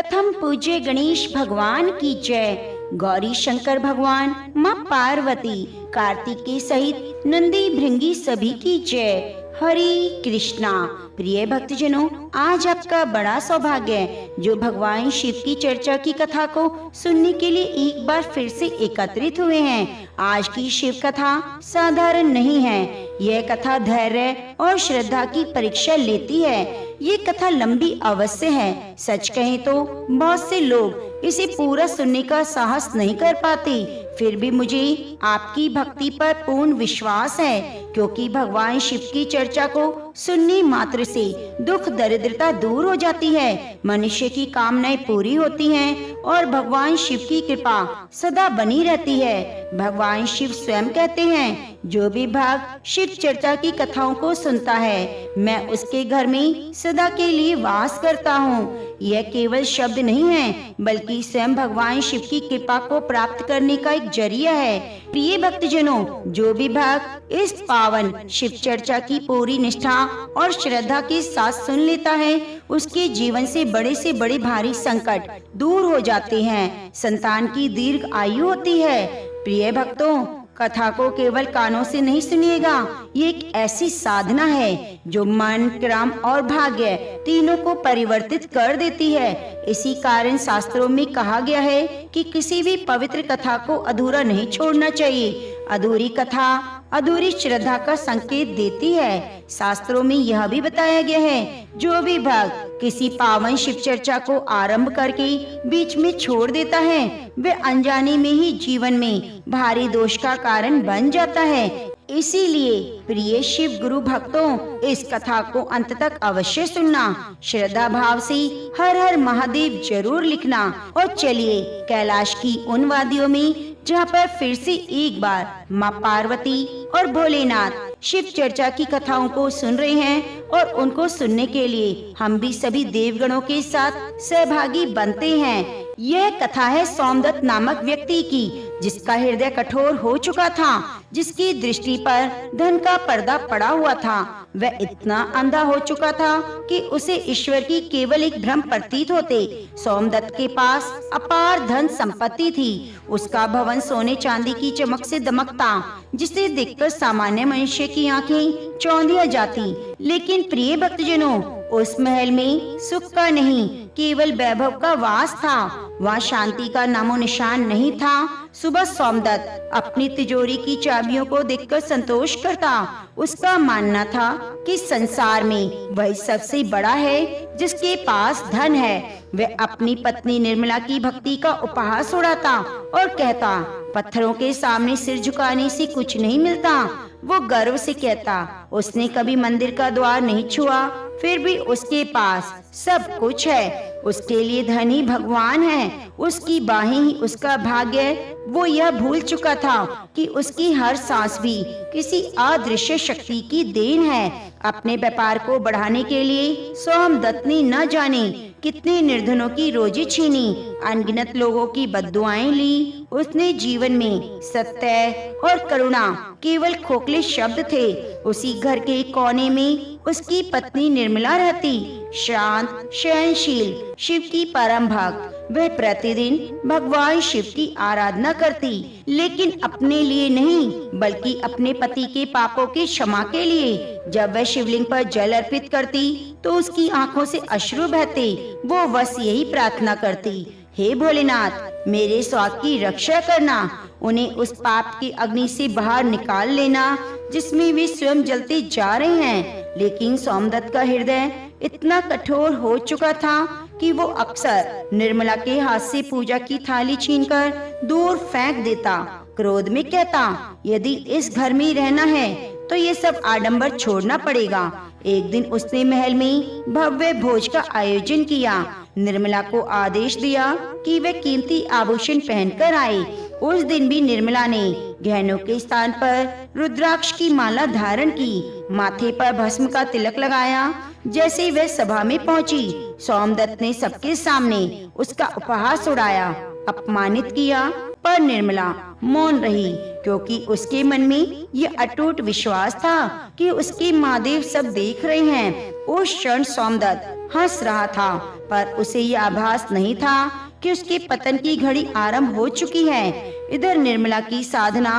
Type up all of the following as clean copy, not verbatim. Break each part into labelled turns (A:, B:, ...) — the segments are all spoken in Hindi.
A: प्रथम पूज्य गणेश भगवान की जय। गौरी शंकर भगवान, माँ पार्वती, कार्तिकेय सहित नंदी भृंगी सभी की जय। हरे कृष्णा। प्रिय भक्तजनों, आज आपका बड़ा सौभाग्य है जो भगवान शिव की चर्चा की कथा को सुनने के लिए एक बार फिर से एकत्रित हुए हैं। आज की शिव कथा साधारण नहीं है। यह कथा धैर्य और श्रद्धा की परीक्षा लेती है। ये कथा लंबी अवश्य है। सच कहें तो बहुत से लोग इसे पूरा सुनने का साहस नहीं कर पाते। फिर भी मुझे आपकी भक्ति पर पूर्ण विश्वास है, क्योंकि भगवान शिव की चर्चा को सुनने मात्र से दुख दरिद्रता दूर हो जाती है, मनुष्य की कामनाएं पूरी होती हैं और भगवान शिव की कृपा सदा बनी रहती है। भगवान शिव स्वयं कहते हैं, जो भी भक्त शिव चर्चा की कथाओं को सुनता है, मैं उसके घर में सदा के लिए वास करता हूँ। यह केवल शब्द नहीं है, बल्कि स्वयं भगवान शिव की कृपा को प्राप्त करने का एक जरिया है। प्रिय भक्तजनों, जो भी भक्त इस पावन शिव चर्चा की पूरी निष्ठा और श्रद्धा के साथ सुन लेता है, उसके जीवन से बड़े भारी संकट दूर हो जाते हैं, संतान की दीर्घ आयु होती है। प्रिय भक्तों, कथा को केवल कानों से नहीं सुनिएगा। ये एक ऐसी साधना है जो मन, क्रम और भाग्य तीनों को परिवर्तित कर देती है। इसी कारण शास्त्रों में कहा गया है कि किसी भी पवित्र कथा को अधूरा नहीं छोड़ना चाहिए। अधूरी कथा अधूरी श्रद्धा का संकेत देती है। शास्त्रों में यह भी बताया गया है, जो भी भक्त किसी पावन शिव चर्चा को आरंभ करके बीच में छोड़ देता है, वे अनजाने में ही जीवन में भारी दोष का कारण बन जाता है। इसीलिए प्रिय शिव गुरु भक्तों, इस कथा को अंत तक अवश्य सुनना। श्रद्धा भाव से हर हर महादेव जरूर लिखना और चलिए कैलाश की उन वादियों में जहाँ पर फिर से एक बार माँ पार्वती और भोलेनाथ शिव चर्चा की कथाओं को सुन रहे हैं, और उनको सुनने के लिए हम भी सभी देवगणों के साथ सहभागी बनते हैं। यह कथा है सोमदत्त नामक व्यक्ति की, जिसका हृदय कठोर हो चुका था, जिसकी दृष्टि पर धन का पर्दा पड़ा हुआ था। वह इतना अंधा हो चुका था कि उसे ईश्वर की केवल एक भ्रम प्रतीत होते। सोमदत्त के पास अपार धन संपत्ति थी। उसका भवन सोने चांदी की चमक से दमकता, जिसे देखकर सामान्य मनुष्य की आंखें चौंधिया जाती। लेकिन प्रिय भक्तजनों, उस महल में सुख का नहीं, केवल वैभव का वास था। वहाँ शांति का नामो निशान नहीं था। सुबह सोमदत्त अपनी तिजोरी की चाबियों को देखकर संतोष करता। उसका मानना था कि संसार में वही सबसे बड़ा है जिसके पास धन है। वह अपनी पत्नी निर्मला की भक्ति का उपहास उड़ाता और कहता, पत्थरों के सामने सिर झुकाने से कुछ नहीं मिलता। वो गर्व से कहता, उसने कभी मंदिर का द्वार नहीं छुआ, फिर भी उसके पास सब कुछ है। उसके लिए धन ही भगवान है, उसकी बाहें ही उसका भाग्य है। वो यह भूल चुका था कि उसकी हर सांस भी किसी अदृश्य शक्ति की देन है। अपने व्यापार को बढ़ाने के लिए सोमदत्त ने न जाने कितने निर्धनों की रोजी छीनी, अनगिनत लोगों की बद्दुआएं ली। उसने जीवन में सत्य और करुणा केवल खोखले शब्द थे। उसी घर के कोने में उसकी पत्नी निर्मला रहती, शांत, सहनशील, शिव की परम भक्त। वह प्रतिदिन भगवान शिव की आराधना करती, लेकिन अपने लिए नहीं, बल्कि अपने पति के पापों की क्षमा के लिए। जब वह शिवलिंग पर जल अर्पित करती, तो उसकी आंखों से अश्रु बहते। वो बस यही प्रार्थना करती, हे भोलेनाथ, मेरे स्वाद की रक्षा करना, उन्हें उस पाप की अग्नि से बाहर निकाल लेना जिसमें वे स्वयं जलते जा रहे हैं। लेकिन सोमदत्त का हृदय इतना कठोर हो चुका था कि वो अक्सर निर्मला के हाथ से पूजा की थाली छीनकर दूर फेंक देता। क्रोध में कहता, यदि इस घर में रहना है तो ये सब आडंबर छोड़ना पड़ेगा। एक दिन उसने महल में भव्य भोज का आयोजन किया। निर्मला को आदेश दिया कि वे कीमती आभूषण पहनकर आए। उस दिन भी निर्मला ने गहनों के स्थान पर रुद्राक्ष की माला धारण की, माथे पर भस्म का तिलक लगाया। जैसे वह सभा में पहुंची, सोमदत्त ने सबके सामने उसका उपहास उड़ाया, अपमानित किया, पर निर्मला मौन रही, क्योंकि उसके मन में यह अटूट विश्वास था कि उसके महादेव सब देख रहे हैं। उस क्षण सोमदत्त हंस रहा था, पर उसे यह आभास नहीं था कि उसके पतन की घड़ी आरंभ हो चुकी है। इधर निर्मला की साधना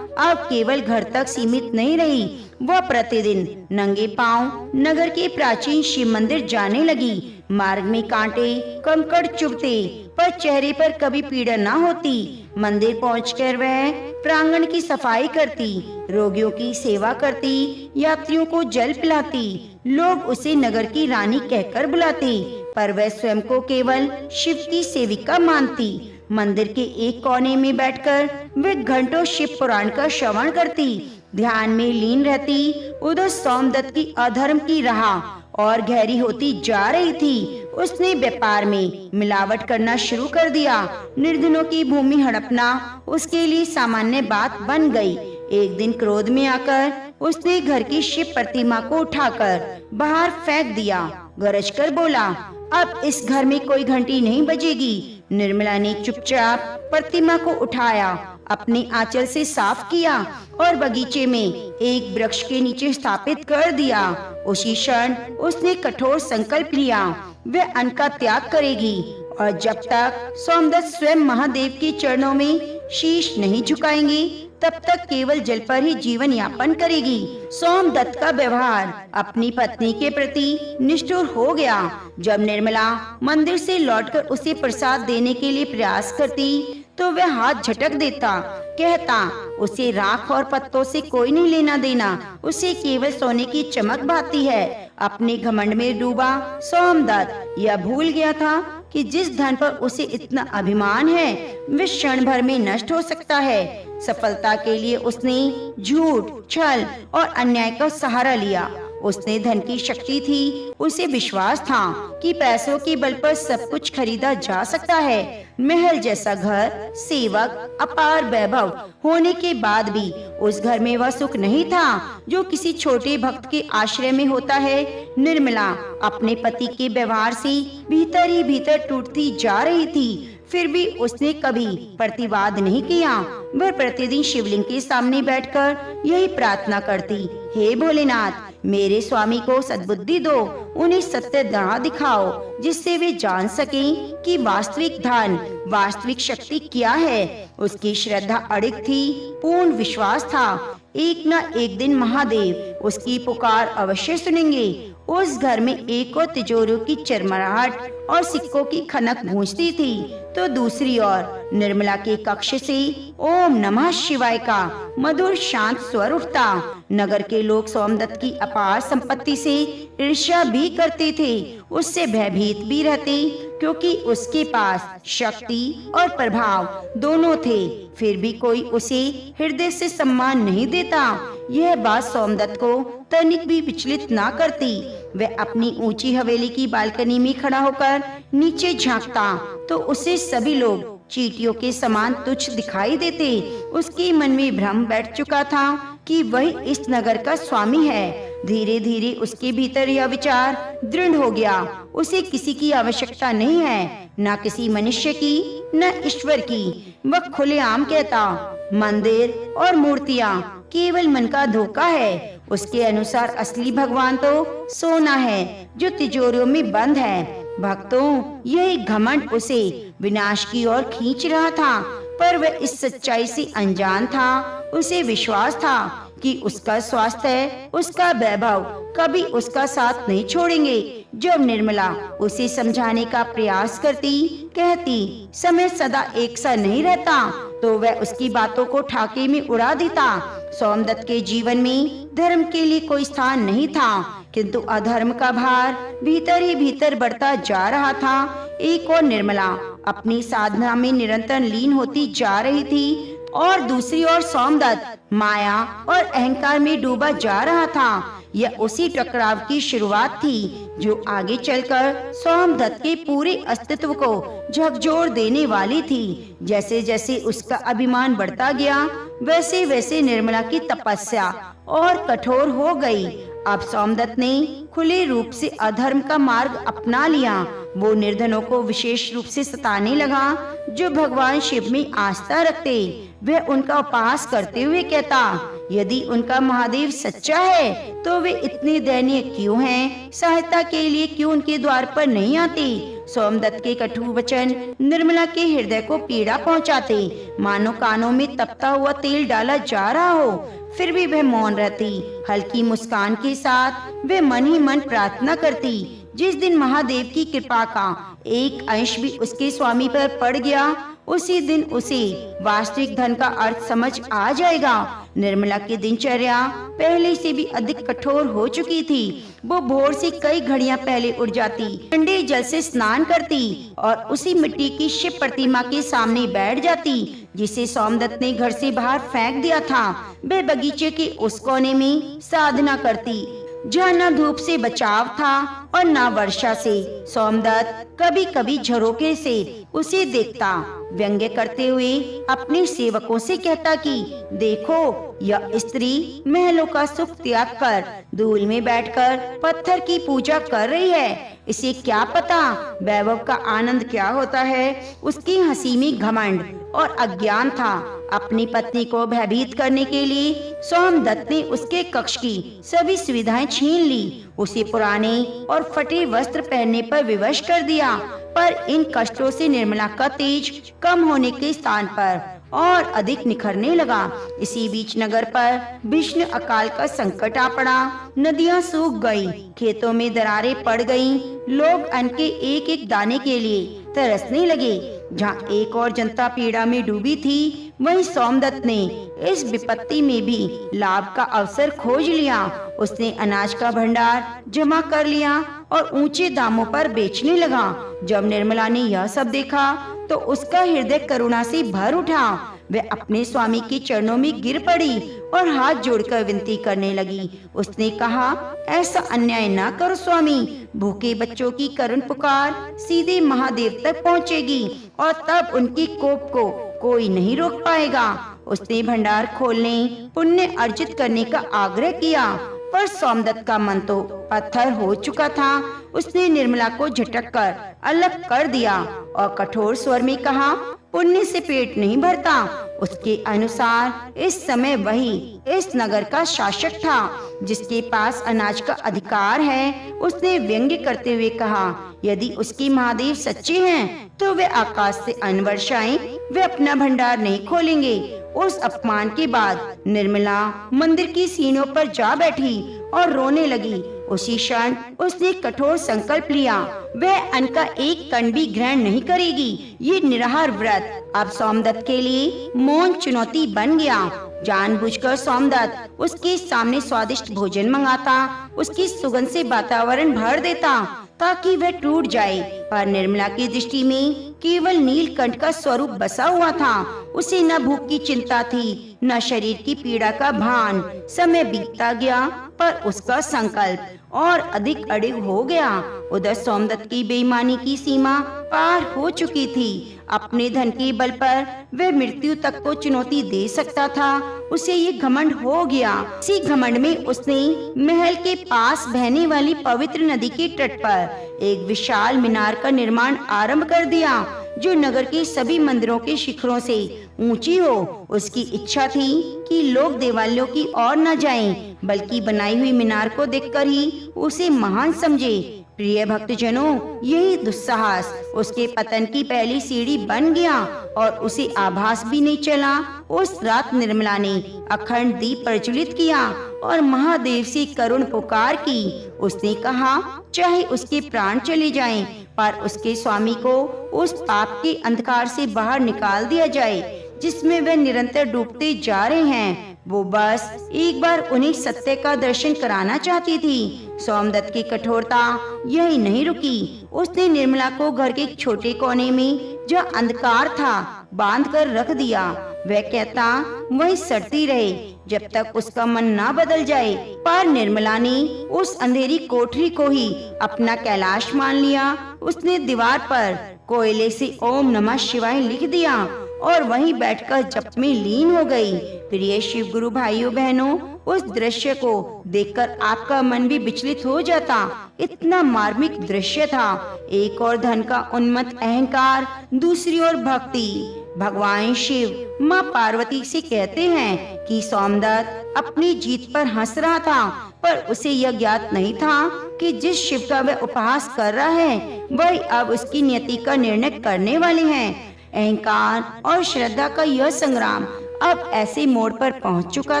A: अब केवल घर तक सीमित नहीं रही। वह प्रतिदिन नंगे पांव नगर के प्राचीन शिव मंदिर जाने लगी। मार्ग में कांटे कंकड़ चुभते, पर चेहरे पर कभी पीड़ा न होती। मंदिर पहुंचकर वह प्रांगण की सफाई करती, रोगियों की सेवा करती, यात्रियों को जल पिलाती। लोग उसे नगर की रानी कहकर बुलाते, पर वह स्वयं को केवल शिव की सेविका मानती। मंदिर के एक कोने में बैठकर वे घंटों शिव पुराण का श्रवण करती, ध्यान में लीन रहती। उधर सोमदत्त की अधर्म की राह और गहरी होती जा रही थी। उसने व्यापार में मिलावट करना शुरू कर दिया। निर्धनों की भूमि हड़पना उसके लिए सामान्य बात बन गई। एक दिन क्रोध में आकर उसने घर की शिव प्रतिमा को उठाकर बाहर फेंक दिया। गरज कर बोला, अब इस घर में कोई घंटी नहीं बजेगी। निर्मला ने चुपचाप प्रतिमा को उठाया, अपने आंचल से साफ किया और बगीचे में एक वृक्ष के नीचे स्थापित कर दिया। उसी क्षण उसने कठोर संकल्प लिया, वह अन्न का त्याग करेगी और जब तक सोमदत्त स्वयं महादेव के चरणों में शीश नहीं झुकाएंगे तब तक केवल जल पर ही जीवन यापन करेगी। सोमदत्त का व्यवहार अपनी पत्नी के प्रति निष्ठुर हो गया। जब निर्मला मंदिर से लौटकर उसे प्रसाद देने के लिए प्रयास करती तो वह हाथ झटक देता, कहता उसे राख और पत्तों से कोई नहीं लेना देना, उसे केवल सोने की चमक भाती है। अपने घमंड में डूबा सोमदत्त यह भूल गया था कि जिस धन पर उसे इतना अभिमान है वह क्षण भर में नष्ट हो सकता है। सफलता के लिए उसने झूठ, छल और अन्याय का सहारा लिया। उसने धन की शक्ति थी, उसे विश्वास था कि पैसों के बल पर सब कुछ खरीदा जा सकता है। महल जैसा घर, सेवक, अपार वैभव होने के बाद भी उस घर में वह सुख नहीं था जो किसी छोटे भक्त के आश्रय में होता है। निर्मला अपने पति के व्यवहार से भीतर ही भीतर टूटती जा रही थी, फिर भी उसने कभी प्रतिवाद नहीं किया। वह प्रतिदिन शिवलिंग के सामने बैठकर यही प्रार्थना करती, हे भोलेनाथ, मेरे स्वामी को सद्बुद्धि दो, उन्हें सत्य राह दिखाओ जिससे वे जान सकें कि वास्तविक धन, वास्तविक शक्ति क्या है। उसकी श्रद्धा अड़िग थी, पूर्ण विश्वास था एक न एक दिन महादेव उसकी पुकार अवश्य सुनेंगे। उस घर में एक और तिजोरियों की चरमराहट और सिक्कों की खनक गूंजती थी, तो दूसरी ओर निर्मला के कक्ष से ओम नमः शिवाय का मधुर शांत स्वर उठता। नगर के लोग सोमदत्त की अपार संपत्ति से ईर्ष्या भी करते थे, उससे भयभीत भी रहते, क्योंकि उसके पास शक्ति और प्रभाव दोनों थे। फिर भी कोई उसे हृदय से सम्मान नहीं देता। यह बात सोमदत्त को तनिक भी विचलित ना करती। वह अपनी ऊंची हवेली की बालकनी में खड़ा होकर नीचे झांकता तो उसे सभी लोग चींटियों के समान तुच्छ दिखाई देते। उसके मन में भ्रम बैठ चुका था कि वही इस नगर का स्वामी है। धीरे धीरे उसके भीतर यह विचार दृढ़ हो गया, उसे किसी की आवश्यकता नहीं है, न किसी मनुष्य की न ईश्वर की। वह खुलेआम कहता, मंदिर और मूर्तियाँ केवल मन का धोखा है। उसके अनुसार असली भगवान तो सोना है जो तिजोरियों में बंद है। भक्तों, यही घमंड उसे विनाश की ओर खींच रहा था, पर वह इस सच्चाई से अनजान था। उसे विश्वास था कि उसका स्वास्थ्य, उसका वैभव कभी उसका साथ नहीं छोड़ेंगे। जब निर्मला उसे समझाने का प्रयास करती, कहती समय सदा एक सा नहीं रहता, तो वह उसकी बातों को ठाके में उड़ा देता। सोमदत्त के जीवन में धर्म के लिए कोई स्थान नहीं था, किंतु अधर्म का भार भीतर ही भीतर बढ़ता जा रहा था। एक और निर्मला अपनी साधना में निरंतर लीन होती जा रही थी और दूसरी ओर सोमदत्त माया और अहंकार में डूबा जा रहा था। यह उसी टकराव की शुरुआत थी जो आगे चलकर सोमदत्त के पूरे अस्तित्व को झकझोर देने वाली थी। जैसे जैसे उसका अभिमान बढ़ता गया, वैसे वैसे निर्मला की तपस्या और कठोर हो गई। अब सोमदत्त ने खुले रूप से अधर्म का मार्ग अपना लिया। वो निर्धनों को विशेष रूप से सताने लगा। जो भगवान शिव में आस्था रखते वह उनका उपवास करते हुए कहता, यदि उनका महादेव सच्चा है तो वे इतने दयनीय क्यों हैं? सहायता के लिए क्यों उनके द्वार पर नहीं आते? सोमदत्त के कटु वचन निर्मला के हृदय को पीड़ा पहुंचाते, मानो कानों में तपता हुआ तेल डाला जा रहा हो। फिर भी वह मौन रहती। हल्की मुस्कान के साथ वे मन ही मन प्रार्थना करती, जिस दिन महादेव की कृपा का एक अंश भी उसके स्वामी पर पड़ गया, उसी दिन उसे वास्तविक धन का अर्थ समझ आ जाएगा। निर्मला की दिनचर्या पहले से भी अधिक कठोर हो चुकी थी। वो भोर से कई घड़ियां पहले उठ जाती, ठंडे जल से स्नान करती और उसी मिट्टी की शिव प्रतिमा के सामने बैठ जाती जिसे सोमदत्त ने घर से बाहर फेंक दिया था। वे बगीचे के उस कोने में साधना करती जहाँ न धूप से बचाव था और न वर्षा से। सोमदत्त कभी कभी झरोके से उसे देखता, व्यंग्य करते हुए अपने सेवकों से कहता कि देखो, यह स्त्री महलों का सुख त्याग कर धूल में बैठकर पत्थर की पूजा कर रही है। इसे क्या पता वैभव का आनंद क्या होता है। उसकी हंसी में घमंड और अज्ञान था। अपनी पत्नी को भयभीत करने के लिए सोमदत्त ने उसके कक्ष की सभी सुविधाएं छीन ली। उसे पुराने और फटे वस्त्र पहनने पर विवश कर दिया। पर इन कष्टों से निर्मला का तेज कम होने के स्थान पर और अधिक निखरने लगा। इसी बीच नगर पर भीषण अकाल का संकट आ पड़ा। नदियां सूख गईं, खेतों में दरारें पड़ गईं, लोग अन्न के एक एक दाने के लिए तरसने लगे। जहाँ एक और जनता पीड़ा में डूबी थी, वहीं सोमदत्त ने इस विपत्ति में भी लाभ का अवसर खोज लिया। उसने अनाज का भंडार जमा कर लिया और ऊंचे दामों पर बेचने लगा। जब निर्मला ने यह सब देखा तो उसका हृदय करुणा से भर उठा। वह अपने स्वामी के चरणों में गिर पड़ी और हाथ जोड़कर विनती करने लगी। उसने कहा, ऐसा अन्याय न करो स्वामी। भूखे बच्चों की करुण पुकार सीधे महादेव तक पहुंचेगी और तब उनकी कोप को कोई नहीं रोक पाएगा। उसने भंडार खोलने, पुण्य अर्जित करने का आग्रह किया, पर सोमदत्त का मन तो पत्थर हो चुका था। उसने निर्मला को झटक कर अलग कर दिया और कठोर स्वर में कहा, पुण्य से पेट नहीं भरता। उसके अनुसार इस समय वही इस नगर का शासक था जिसके पास अनाज का अधिकार है। उसने व्यंग्य करते हुए कहा, यदि उसके महादेव सच्चे हैं तो वे आकाश से अन्न वर्षाएं, वे अपना भंडार नहीं खोलेंगे। उस अपमान के बाद निर्मला मंदिर की सीढ़ियों पर जा बैठी और रोने लगी। उसी क्षण उसने कठोर संकल्प लिया, वह अन्न का एक कण भी ग्रहण नहीं करेगी। ये निराहार व्रत अब सोमदत्त के लिए मौन चुनौती बन गया। जानबूझकर सोमदत्त उसके सामने स्वादिष्ट भोजन मंगाता, उसकी सुगंध से वातावरण भर देता ताकि वह टूट जाए। पर निर्मला की दृष्टि में केवल नीलकंठ का स्वरूप बसा हुआ था। उसे न भूख की चिंता थी, न शरीर की पीड़ा का भान। समय बीतता गया पर उसका संकल्प और अधिक अड़िग हो गया। उधर सोमदत्त की बेईमानी की सीमा पार हो चुकी थी। अपने धन के बल पर वह मृत्यु तक को चुनौती दे सकता था। उसे ये घमंड हो गया। इसी घमंड में उसने महल के पास बहने वाली पवित्र नदी के तट पर एक विशाल मीनार का निर्माण आरंभ कर दिया, जो नगर के सभी मंदिरों के शिखरों से ऊंची हो। उसकी इच्छा थी कि लोग देवालयों की ओर न जाएं, बल्कि बनाई हुई मीनार को देखकर ही उसे महान समझे। प्रिय भक्तजनों, यही दुस्साहस उसके पतन की पहली सीढ़ी बन गया और उसे आभास भी नहीं चला। उस रात निर्मला ने अखंड दीप प्रज्वलित किया और महादेव से करुण पुकार की। उसने कहा, चाहे उसके प्राण चले जाएं, पर उसके स्वामी को उस पाप के अंधकार से बाहर निकाल दिया जाए जिसमें वे निरंतर डूबते जा रहे हैं। वो बस एक बार उन्हें सत्य का दर्शन कराना चाहती थी। सोमदत्त की कठोरता यही नहीं रुकी। उसने निर्मला को घर के एक छोटे कोने में, जहाँ अंधकार था, बांध कर रख दिया। वह कहता वही सड़ती रहे जब तक उसका मन ना बदल जाए। पर निर्मला ने उस अंधेरी कोठरी को ही अपना कैलाश मान लिया। उसने दीवार पर कोयले से ओम नमः शिवाय लिख दिया और वहीं बैठकर जप में लीन हो गई। प्रिय शिव गुरु भाइयों बहनों, उस दृश्य को देखकर आपका मन भी विचलित हो जाता। इतना मार्मिक दृश्य था। एक और धन का उन्मत्त अहंकार, दूसरी ओर भक्ति। भगवान शिव माँ पार्वती से कहते हैं कि सोमदत्त अपनी जीत पर हंस रहा था, पर उसे यह ज्ञात नहीं था कि जिस शिव का वह उपहास कर रहा है वही अब उसकी नियति का निर्णय करने वाले हैं। अहंकार और श्रद्धा का यह संग्राम अब ऐसे मोड़ पर पहुंच चुका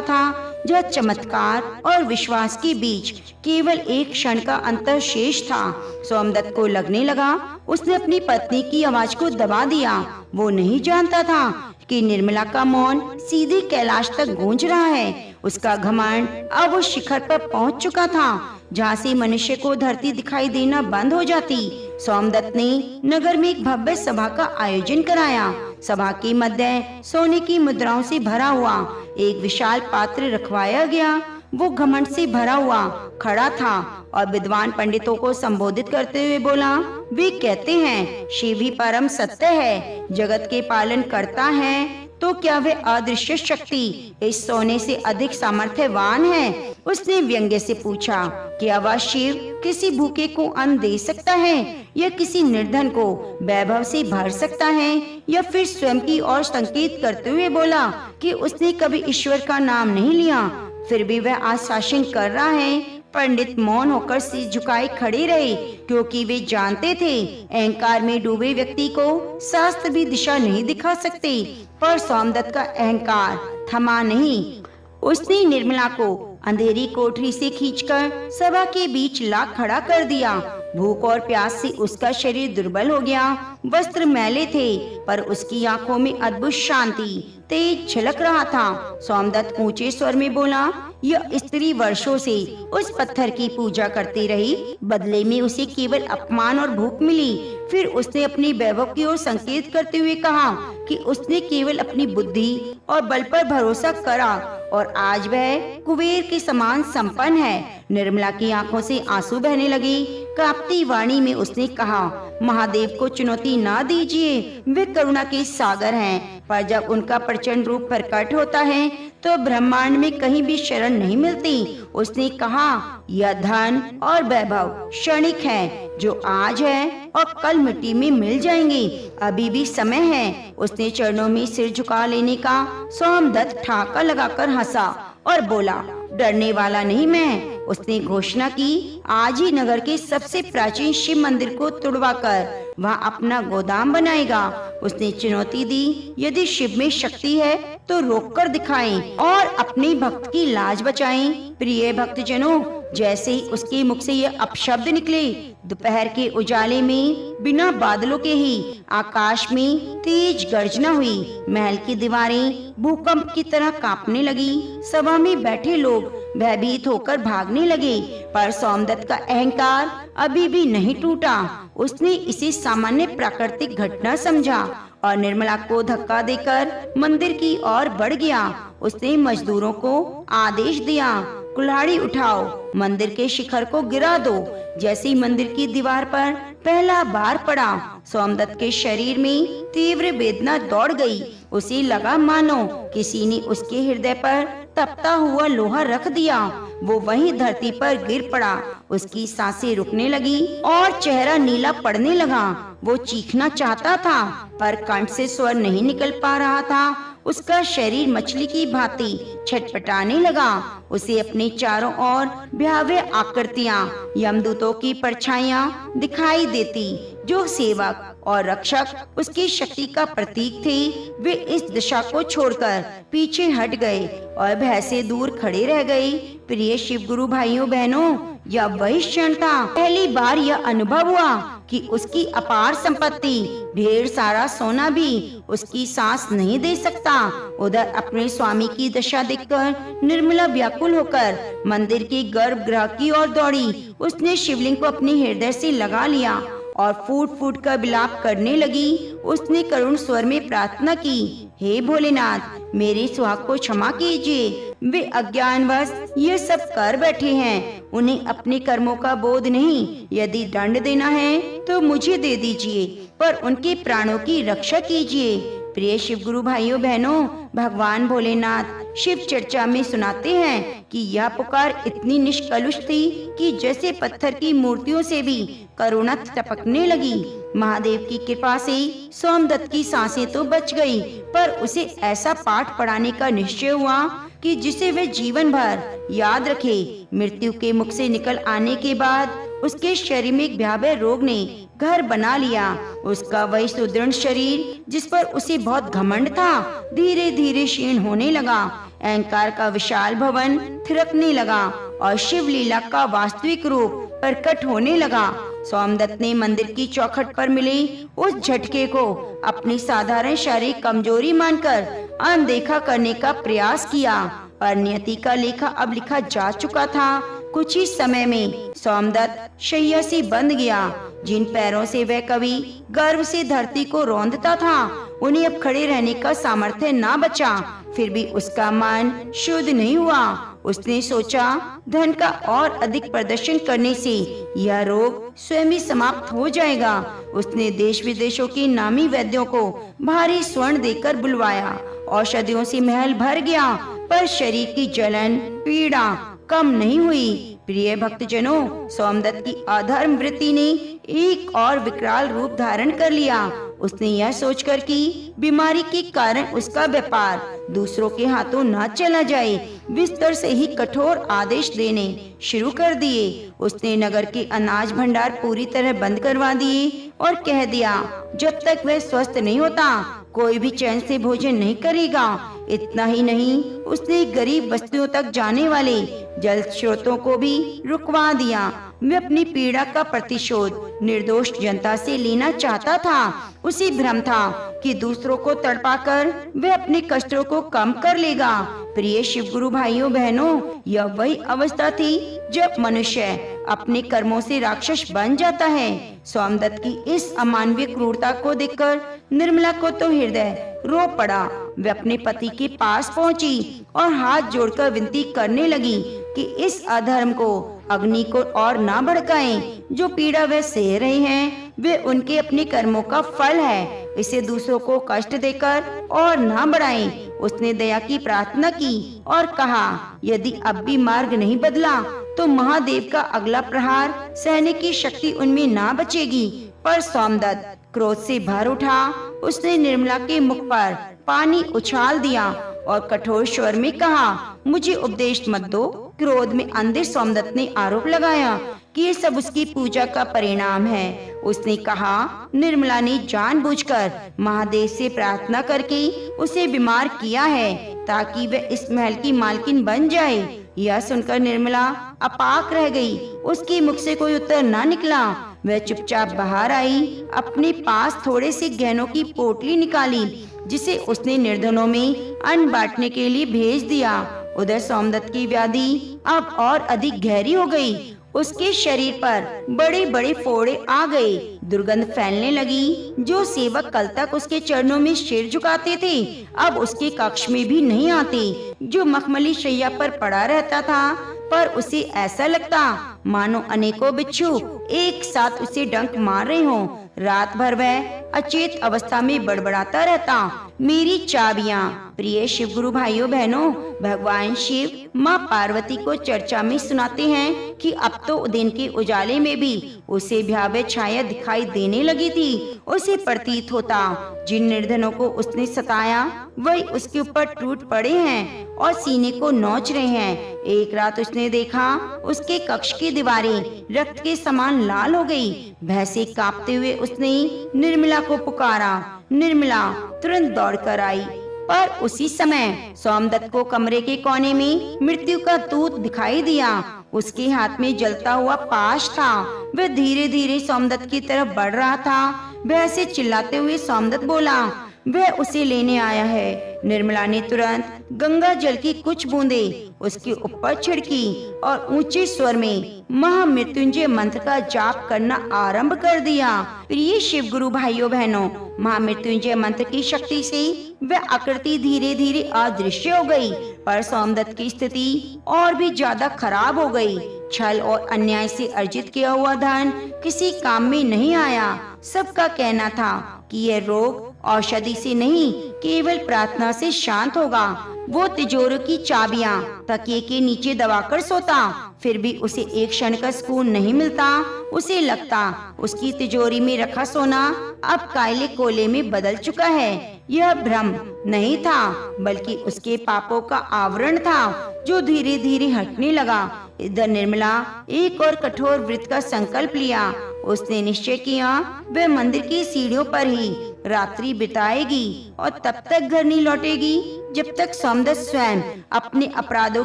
A: था जहाँ चमत्कार और विश्वास के बीच केवल एक क्षण का अंतर शेष था। सोमदत्त को लगने लगा उसने अपनी पत्नी की आवाज को दबा दिया। वो नहीं जानता था कि निर्मला का मौन सीधे कैलाश तक गूंज रहा है। उसका घमंड अब उस शिखर पर पहुंच चुका था जहाँ से मनुष्य को धरती दिखाई देना बंद हो जाती। सोमदत्त ने नगर में एक भव्य सभा का आयोजन कराया। सभा के मध्य सोने की मुद्राओं से भरा हुआ एक विशाल पात्र रखवाया गया। वो घमंड से भरा हुआ खड़ा था और विद्वान पंडितों को संबोधित करते हुए बोला, वे कहते हैं शिव ही परम सत्य है, जगत के पालन करता है, तो क्या वह अदृश्य शक्ति इस सोने से अधिक सामर्थ्यवान है? उसने व्यंग्य से पूछा, क्या वह शिव किसी भूखे को अन्न दे सकता है या किसी निर्धन को वैभव से भर सकता है? या फिर स्वयं की ओर संकेत करते हुए बोला कि उसने कभी ईश्वर का नाम नहीं लिया, फिर भी वह आश्वासन कर रहा है। पंडित मौन होकर सिर झुकाए खड़े रहे, क्योंकि वे जानते थे अहंकार में डूबे व्यक्ति को शास्त्र भी दिशा नहीं दिखा सकते। पर सोमदत्त का अहंकार थमा नहीं। उसने निर्मला को अंधेरी कोठरी से खींचकर सभा के बीच ला खड़ा कर दिया। भूख और प्यास से उसका शरीर दुर्बल हो गया। वस्त्र मैले थे, पर उसकी आंखों में अद्भुत शांति तेज झलक रहा था। सोमदत्त ऊंचे स्वर में बोला, यह स्त्री वर्षों से उस पत्थर की पूजा करती रही, बदले में उसे केवल अपमान और भूख मिली। फिर उसने अपनी वैभव की ओर संकेत करते हुए कहा कि उसने केवल अपनी बुद्धि और बल पर भरोसा करा और आज वह कुबेर के समान संपन्न है। निर्मला की आंखों से आंसू बहने लगे। कांपती वाणी में उसने कहा, महादेव को चुनौती ना दीजिए, वे करुणा के सागर हैं, पर जब उनका प्रचंड रूप प्रकट होता है तो ब्रह्मांड में कहीं भी शरण नहीं मिलती। उसने कहा, यह धन और वैभव क्षणिक है, जो आज है और कल मिट्टी में मिल जाएंगे, अभी भी समय है। उसने चरणों में सिर झुका लेने का। सोमदत्त ठहाका लगाकर हंसा और बोला, डरने वाला नहीं मैं। उसने घोषणा की, आज ही नगर के सबसे प्राचीन शिव मंदिर को तुड़वाकर वहाँ अपना गोदाम बनाएगा। उसने चुनौती दी, यदि शिव में शक्ति है तो रोक कर दिखाएं और अपने भक्त की लाज बचाएं। प्रिय भक्तजनों, जैसे ही उसके मुख से यह अपशब्द निकले, दोपहर के उजाले में बिना बादलों के ही आकाश में तेज गर्जना हुई। महल की दीवारें भूकंप की तरह कांपने लगी। सभा में बैठे लोग भयभीत होकर भागने लगे, पर सोमदत्त का अहंकार अभी भी नहीं टूटा। उसने इसे सामान्य प्राकृतिक घटना समझा और निर्मला को धक्का देकर मंदिर की ओर बढ़ गया। उसने मजदूरों को आदेश दिया, कुल्हाड़ी उठाओ, मंदिर के शिखर को गिरा दो। जैसे ही मंदिर की दीवार पर पहला बार पड़ा, सोमदत्त के शरीर में तीव्र वेदना दौड़ गई। उसे लगा मानो किसी ने उसके हृदय पर तपता हुआ लोहा रख दिया। वो वहीं धरती पर गिर पड़ा। उसकी सांसें रुकने लगी और चेहरा नीला पड़ने लगा। वो चीखना चाहता था, पर कंठ से स्वर नहीं निकल पा रहा था। उसका शरीर मछली की भांति छटपटाने लगा। उसे अपने चारों ओर भयावह आकृतियां, यमदूतों की परछाइयां दिखाई देती। जो सेवक और रक्षक उसकी शक्ति का प्रतीक थे, वे इस दिशा को छोड़कर पीछे हट गए और भय से दूर खड़े रह गए। प्रिय शिव गुरु भाइयों बहनों, यह वही क्षण था। पहली बार यह अनुभव हुआ कि उसकी अपार संपत्ति, ढेर सारा सोना भी उसकी सांस नहीं दे सकता। उधर अपने स्वामी की दशा देखकर निर्मला व्याकुल होकर मंदिर के गर्भगृह की ओर दौड़ी। उसने शिवलिंग को अपने हृदय से लगा लिया और फूट फूट कर विलाप करने लगी। उसने करुण स्वर में प्रार्थना की, हे भोलेनाथ, मेरे सुहाग को क्षमा कीजिए। वे अज्ञानवश ये सब कर बैठे हैं, उन्हें अपने कर्मों का बोध नहीं। यदि दंड देना है तो मुझे दे दीजिए, पर उनके प्राणों की रक्षा कीजिए। प्रिय शिव गुरु भाइयों बहनों, भगवान भोलेनाथ शिव चर्चा में सुनाते हैं कि यह पुकार इतनी निष्कलुष थी कि जैसे पत्थर की मूर्तियों से भी करुणा टपकने लगी। महादेव की कृपा से सोमदत्त की सांसें तो बच गई, पर उसे ऐसा पाठ पढ़ाने का निश्चय हुआ कि जिसे वह जीवन भर याद रखे। मृत्यु के मुख से निकल आने के बाद उसके शरीर में एक भयावह रोग ने घर बना लिया। उसका वही सुदृढ़ शरीर जिस पर उसे बहुत घमंड था, धीरे धीरे क्षीण होने लगा। अहंकार का विशाल भवन थिरकने लगा और शिव लीला का वास्तविक रूप प्रकट होने लगा। सोमदत्त ने मंदिर की चौखट पर मिले उस झटके को अपनी साधारण शारीरिक कमजोरी मानकर अनदेखा करने का प्रयास किया, पर नियति का लेखा अब लिखा जा चुका था। कुछ ही समय में सोमदत्त शैया से बंध गया। जिन पैरों से वह कभी गर्व से धरती को रौंदता था, उन्हें अब खड़े रहने का सामर्थ्य ना बचा। फिर भी उसका मन शुद्ध नहीं हुआ। उसने सोचा, धन का और अधिक प्रदर्शन करने से यह रोग स्वयं ही समाप्त हो जाएगा। उसने देश विदेशों के नामी वैद्यों को भारी स्वर्ण देकर बुलवाया। औषधियों से महल भर गया, पर शरीर की जलन पीड़ा कम नहीं हुई। प्रिय भक्तजनों, सोमदत्त की अधर्म वृत्ति ने एक और विकराल रूप धारण कर लिया। उसने यह सोचकर कि बीमारी के कारण उसका व्यापार दूसरों के हाथों न चला जाए, बिस्तर से ही कठोर आदेश देने शुरू कर दिए। उसने नगर के अनाज भंडार पूरी तरह बंद करवा दिए और कह दिया, जब तक वह स्वस्थ नहीं होता कोई भी चैन से भोजन नहीं करेगा। इतना ही नहीं, उसने गरीब बस्तियों तक जाने वाले जल स्रोतों को भी रुकवा दिया। वह अपनी पीड़ा का प्रतिशोध निर्दोष जनता से लेना चाहता था। उसी भ्रम था कि दूसरों को तड़पाकर वह अपने कष्टों को कम कर लेगा। प्रिय शिव गुरु भाइयों बहनों, यह वही अवस्था थी जब मनुष्य अपने कर्मों से राक्षस बन जाता है। सोमदत्त की इस अमानवीय क्रूरता को देखकर निर्मला को तो हृदय रो पड़ा। वे अपने पति के पास पहुंची और हाथ जोड़कर विनती करने लगी कि इस अधर्म को अग्नि को और ना भड़काएं। जो पीड़ा वे सह रहे हैं वे उनके अपने कर्मों का फल है। इसे दूसरों को कष्ट देकर और ना बढ़ाएं। उसने दया की प्रार्थना की और कहा, यदि अब भी मार्ग नहीं बदला तो महादेव का अगला प्रहार सहने की शक्ति उनमें ना बचेगी। पर सोमदत्त क्रोध से भर उठा। उसने निर्मला के मुख पर पानी उछाल दिया और कठोर स्वर में कहा, मुझे उपदेश मत दो। क्रोध में अंधे सोमदत्त ने आरोप लगाया कि ये सब उसकी पूजा का परिणाम है। उसने कहा, निर्मला ने जानबूझकर महादेव से प्रार्थना करके उसे बीमार किया है ताकि वह इस महल की मालकिन बन जाए। यह सुनकर निर्मला अपाक रह गई। उसके मुख से कोई उत्तर न निकला। वह चुपचाप बाहर आई, अपने पास थोड़े से गहनों की पोटली निकाली जिसे उसने निर्धनों में अन्न बांटने के लिए भेज दिया। उधर सोमदत्त की व्याधि अब और अधिक गहरी हो गई। उसके शरीर पर बड़े बड़े फोड़े आ गए, दुर्गंध फैलने लगी। जो सेवक कल तक उसके चरणों में सिर झुकाते थे अब उसके कक्ष में भी नहीं आते। जो मखमली शैया पर पड़ा रहता था, पर उसे ऐसा लगता मानो अनेकों बिच्छू एक साथ उसे डंक मार रहे हों। रात भर वह अचेत अवस्था में बड़बड़ाता रहता, मेरी चाबियां। प्रिय शिव गुरु भाइयों बहनों, भगवान शिव माँ पार्वती को चर्चा में सुनाते हैं कि अब तो दिन के उजाले में भी उसे भयावह छाया दिखाई देने लगी थी। उसे प्रतीत होता जिन निर्धनों को उसने सताया वही उसके ऊपर टूट पड़े हैं और सीने को नोच रहे हैं। एक रात उसने देखा उसके कक्ष की दीवारें रक्त के समान लाल हो गई। भय से कांपते हुए उसने निर्मला को पुकारा। निर्मला तुरंत दौड़कर आई, पर उसी समय सोमदत्त को कमरे के कोने में मृत्यु का दूत दिखाई दिया। उसके हाथ में जलता हुआ पाश था। वह धीरे धीरे सोमदत्त की तरफ बढ़ रहा था। वह से चिल्लाते हुए सोमदत्त बोला, वह उसे लेने आया है। निर्मला ने तुरंत गंगा जल की कुछ बूंदें उसके ऊपर छिड़की और ऊंचे स्वर में महामृत्युंजय मंत्र का जाप करना आरंभ कर दिया। प्रिय शिव गुरु भाइयों बहनों, महामृत्युंजय मंत्र की शक्ति से वह आकृति धीरे धीरे अदृश्य हो गई, पर सोमदत्त की स्थिति और भी ज्यादा खराब हो गई। छल और अन्याय से अर्जित किया हुआ धन किसी काम में नहीं आया। सबका कहना था कि यह रोग औषधि से नहीं, केवल प्रार्थना से शांत होगा। वो तिजोरी की चाबियां तकिए के नीचे दबाकर सोता, फिर भी उसे एक क्षण का सुकून नहीं मिलता। उसे लगता उसकी तिजोरी में रखा सोना अब काले कोले में बदल चुका है। यह भ्रम नहीं था, बल्कि उसके पापों का आवरण था जो धीरे धीरे हटने लगा। इधर निर्मला एक और कठोर व्रत का संकल्प लिया। उसने निश्चय किया वह मंदिर की सीढ़ियों पर ही रात्रि बिताएगी और तब तक घर नहीं लौटेगी जब तक सोमदत्त स्वयं अपने अपराधों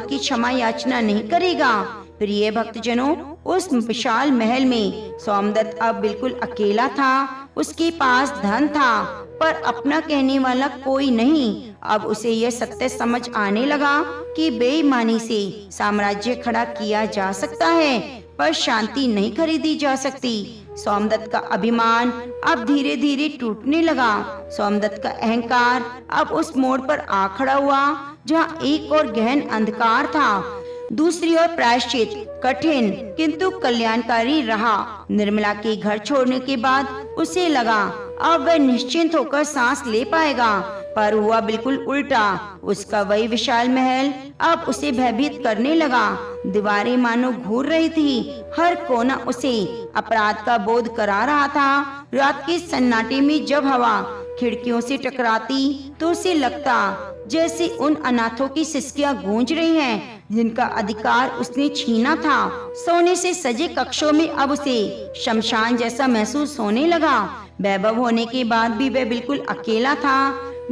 A: की क्षमा याचना नहीं करेगा। प्रिय भक्तजनों, उस विशाल महल में सोमदत्त अब बिल्कुल अकेला था। उसके पास धन था पर अपना कहने वाला कोई नहीं। अब उसे यह सत्य समझ आने लगा कि बेईमानी से साम्राज्य खड़ा किया जा सकता है पर शांति नहीं खरीदी जा सकती। सोमदत्त का अभिमान अब धीरे धीरे टूटने लगा। सोमदत्त का अहंकार अब उस मोड़ पर आ खड़ा हुआ जहाँ एक और गहन अंधकार था, दूसरी ओर प्रायश्चित कठिन किंतु कल्याणकारी रहा। निर्मला के घर छोड़ने के बाद उसे लगा अब वह निश्चिंत होकर सांस ले पाएगा, पर हुआ बिल्कुल उल्टा। उसका वही विशाल महल अब उसे भयभीत करने लगा। दीवारें मानो घूर रही थी, हर कोना उसे अपराध का बोध करा रहा था। रात के सन्नाटे में जब हवा खिड़कियों से टकराती तो उसे लगता जैसे उन अनाथों की सिसकियां गूंज रही हैं, जिनका अधिकार उसने छीना था। सोने से सजे कक्षों में अब उसे शमशान जैसा महसूस होने लगा। वैभव होने के बाद भी वह बिल्कुल अकेला था।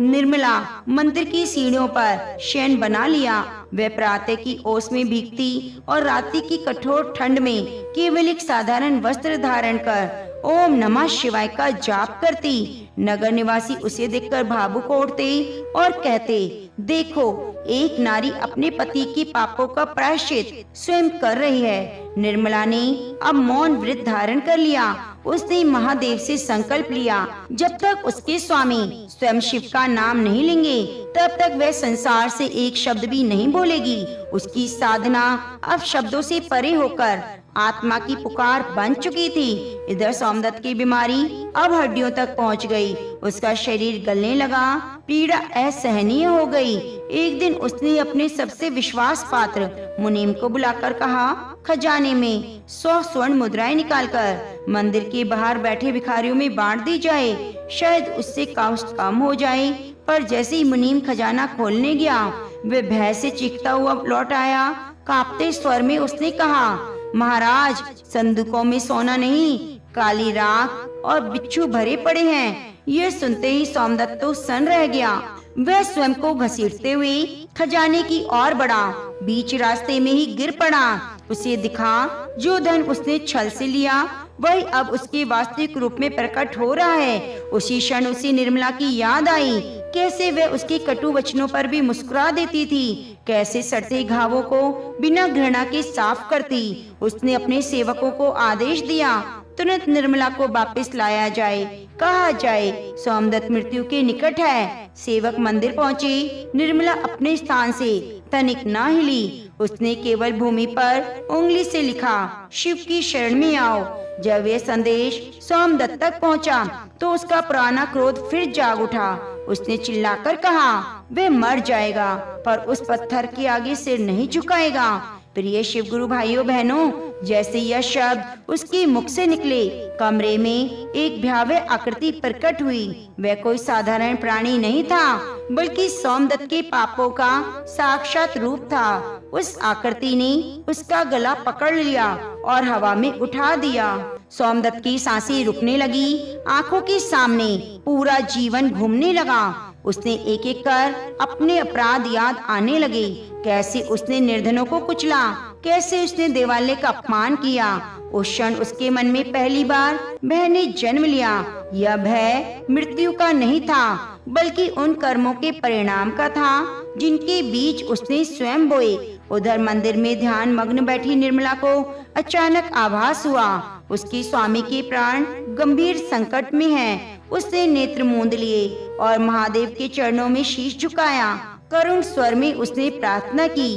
A: निर्मला मंदिर की सीढ़ियों पर शयन बना लिया। वह प्रातः की ओस में भीगती और रात्रि की कठोर ठंड में केवल एक साधारण वस्त्र धारण कर ओम नमः शिवाय का जाप करती। नगर निवासी उसे देखकर भावुक उठते और कहते, देखो एक नारी अपने पति के पापों का प्रायश्चित स्वयं कर रही है। निर्मला ने अब मौन व्रत धारण कर लिया। उसने महादेव से संकल्प लिया, जब तक उसके स्वामी स्वयं शिव का नाम नहीं लेंगे तब तक वह संसार से एक शब्द भी नहीं बोलेगी। उसकी साधना अब शब्दों से परे होकर आत्मा की पुकार बन चुकी थी। इधर सोमदत्त की बीमारी अब हड्डियों तक पहुंच गई। उसका शरीर गलने लगा, पीड़ा असहनीय हो गई। एक दिन उसने अपने सबसे विश्वास पात्र मुनीम को बुलाकर कहा, खजाने में 100 स्वर्ण मुद्राएं निकालकर मंदिर के बाहर बैठे भिखारियों में बांट दी जाए, शायद उससे कष्ट कम हो जाए। पर जैसे ही मुनीम खजाना खोलने गया, वह भय से चीखता हुआ लौट आया। कांपते स्वर में उसने कहा, महाराज, संदूकों में सोना नहीं, काली राख और बिच्छू भरे पड़े हैं। यह सुनते ही सोमदत्त तो सन्न रह गया। वह स्वयं को घसीटते हुए खजाने की ओर बढ़ा। बीच रास्ते में ही गिर पड़ा। उसे दिखा जो धन उसने छल से लिया वही अब उसके वास्तविक रूप में प्रकट हो रहा है। उसी क्षण उसे निर्मला की याद आई। कैसे वह उसके कटु वचनों पर भी मुस्कुरा देती थी, कैसे सड़ते घावों को बिना घृणा के साफ करती। उसने अपने सेवकों को आदेश दिया, तुरंत निर्मला को वापस लाया जाए, कहा जाए सोमदत्त मृत्यु के निकट है। सेवक मंदिर पहुँचे। निर्मला अपने स्थान से तनिक न हिली। उसने केवल भूमि पर उंगली से लिखा, शिव की शरण में आओ। जब यह संदेश सोमदत्त तक पहुंचा, तो उसका पुराना क्रोध फिर जाग उठा। उसने चिल्लाकर कहा, वह मर जाएगा पर उस पत्थर के आगे सिर नहीं झुकाएगा। प्रिय शिव गुरु भाइयों बहनों, जैसे यह शब्द उसके मुख से निकले, कमरे में एक भयावह आकृति प्रकट हुई। वह कोई साधारण प्राणी नहीं था, बल्कि सोमदत्त के पापों का साक्षात रूप था। उस आकृति ने उसका गला पकड़ लिया और हवा में उठा दिया। सोमदत्त की सांसें रुकने लगी। आंखों के सामने पूरा जीवन घूमने लगा। उसने एक एक कर अपने अपराध याद आने लगे। कैसे उसने निर्धनों को कुचला, कैसे उसने देवालय का अपमान किया। उस क्षण उसके मन में पहली बार भय ने जन्म लिया। यह भय मृत्यु का नहीं था, बल्कि उन कर्मों के परिणाम का था जिनके बीज उसने स्वयं बोए। उधर मंदिर में ध्यान मग्न बैठी निर्मला को अचानक आभास हुआ, उसके स्वामी के प्राण गंभीर संकट में हैं। उसने नेत्र मूंद लिए और महादेव के चरणों में शीश झुकाया। करुण स्वर में उसने प्रार्थना की,